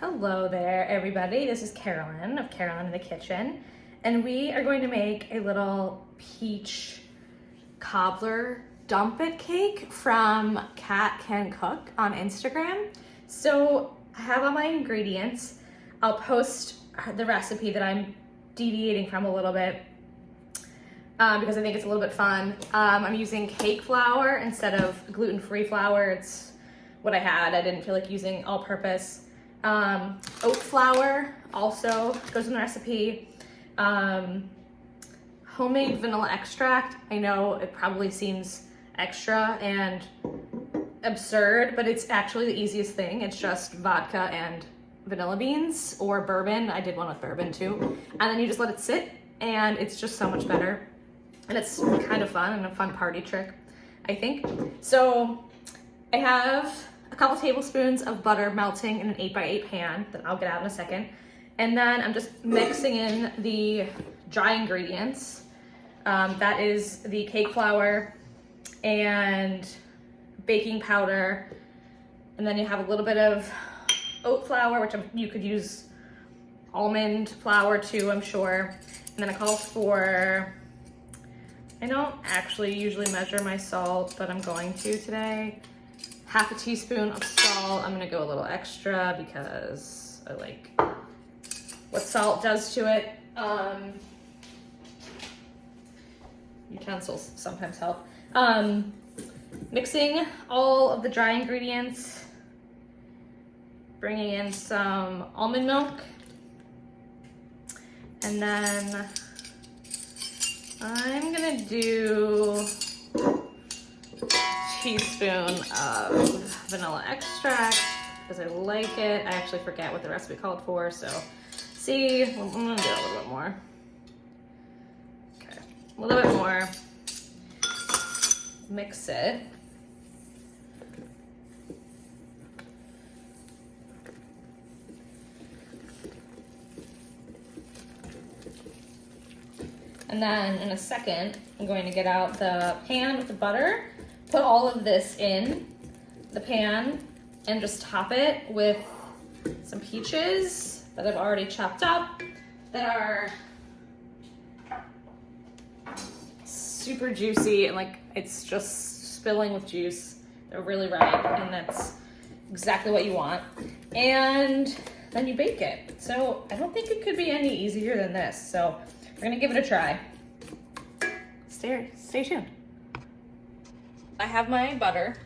Hello there, everybody. This is Carolyn of Carolyn in the Kitchen, and we are going to make a little peach cobbler dump it cake from Cat Can Cook on Instagram. So I have all my ingredients. I'll post the recipe that I'm deviating from a little bit because I think it's a little bit fun. I'm using cake flour instead of gluten-free flour. It's what I had. I didn't feel like using all-purpose. Oat flour also goes in the recipe. Homemade vanilla extract. I know it probably seems extra and absurd, but it's actually the easiest thing. It's just vodka and vanilla beans or bourbon. I did one with bourbon too. And then you just let it sit and it's just so much better. And it's kind of fun and a fun party trick, I think. So I have a couple tablespoons of butter melting in an 8x8 pan that I'll get out in a second. And then I'm just mixing in the dry ingredients. That is the cake flour and baking powder. And then you have a little bit of oat flour, which you could use almond flour too, I'm sure. And then it calls for, I don't actually usually measure my salt, but I'm going to today. Half a teaspoon of salt. I'm gonna go a little extra because I like what salt does to it. Utensils sometimes help. Mixing all of the dry ingredients, bringing in some almond milk, and then I'm gonna do teaspoon of vanilla extract because I like it. I actually forget what the recipe called for, so see, I'm gonna do a little bit more. Okay, a little bit more. Mix it. And then in a second, I'm going to get out the pan with the butter, put all of this in the pan, and just top it with some peaches that I've already chopped up that are super juicy and like it's just spilling with juice. They're really ripe and that's exactly what you want. And then you bake it. So I don't think it could be any easier than this. So we're gonna give it a try. Stay tuned. I have my butter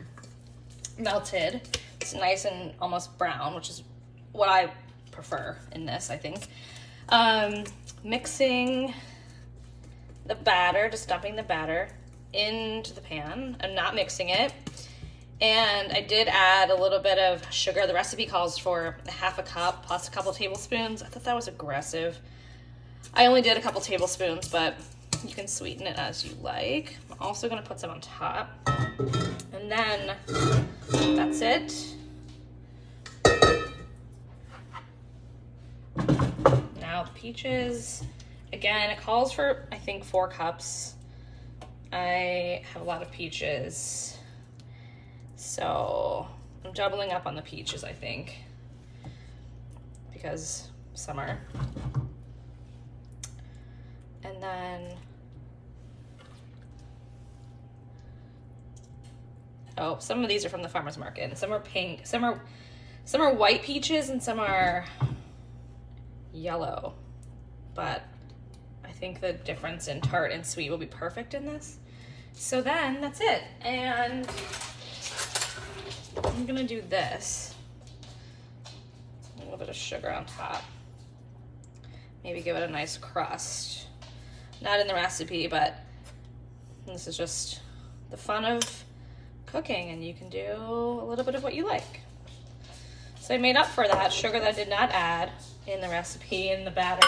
melted. It's nice and almost brown, which is what I prefer in this, I think. Mixing the batter, just dumping the batter into the pan. I'm not mixing it. And I did add a little bit of sugar. The recipe calls for a half a cup plus a couple tablespoons. I thought that was aggressive. I only did a couple tablespoons, but you can sweeten it as you like. I'm also gonna put some on top. And then that's it. Now the peaches, again, it calls for, I think, 4 cups. I have a lot of peaches, so I'm doubling up on the peaches, I think, because summer. And then, oh, some of these are from the farmer's market, and some are pink, some are white peaches, and some are yellow. But I think the difference in tart and sweet will be perfect in this. So then that's it. And I'm gonna do this. A little bit of sugar on top. Maybe give it a nice crust. Not in the recipe, but this is just the fun of cooking, and you can do a little bit of what you like. So I made up for that sugar that I did not add in the recipe, in the batter,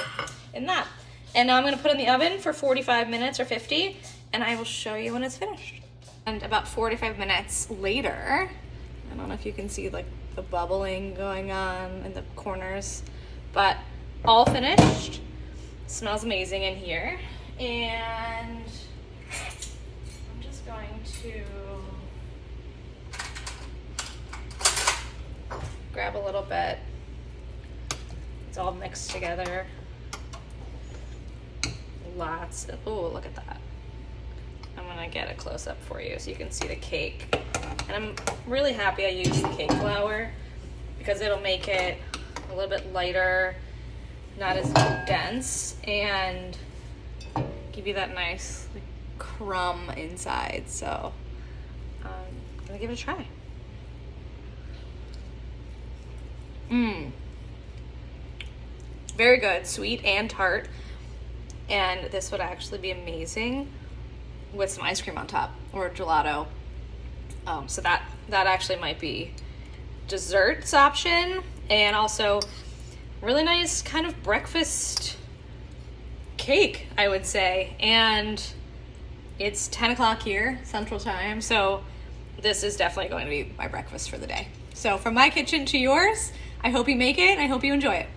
in that. And now I'm gonna put it in the oven for 45 minutes or 50, and I will show you when it's finished. And about 45 minutes later, I don't know if you can see like the bubbling going on in the corners, but all finished. Smells amazing in here. And I'm just going to grab a little bit mixed together. Lots of, oh, look at that. I'm gonna get a close up for you so you can see the cake. And I'm really happy I used the cake flour because it'll make it a little bit lighter, not as dense, and give you that nice like, crumb inside. So I'm gonna give it a try. Very good, sweet and tart. And this would actually be amazing with some ice cream on top or gelato. So that actually might be desserts option, and also really nice kind of breakfast cake, I would say. And it's 10 o'clock here, Central Time, so this is definitely going to be my breakfast for the day. So from my kitchen to yours, I hope you make it, and I hope you enjoy it.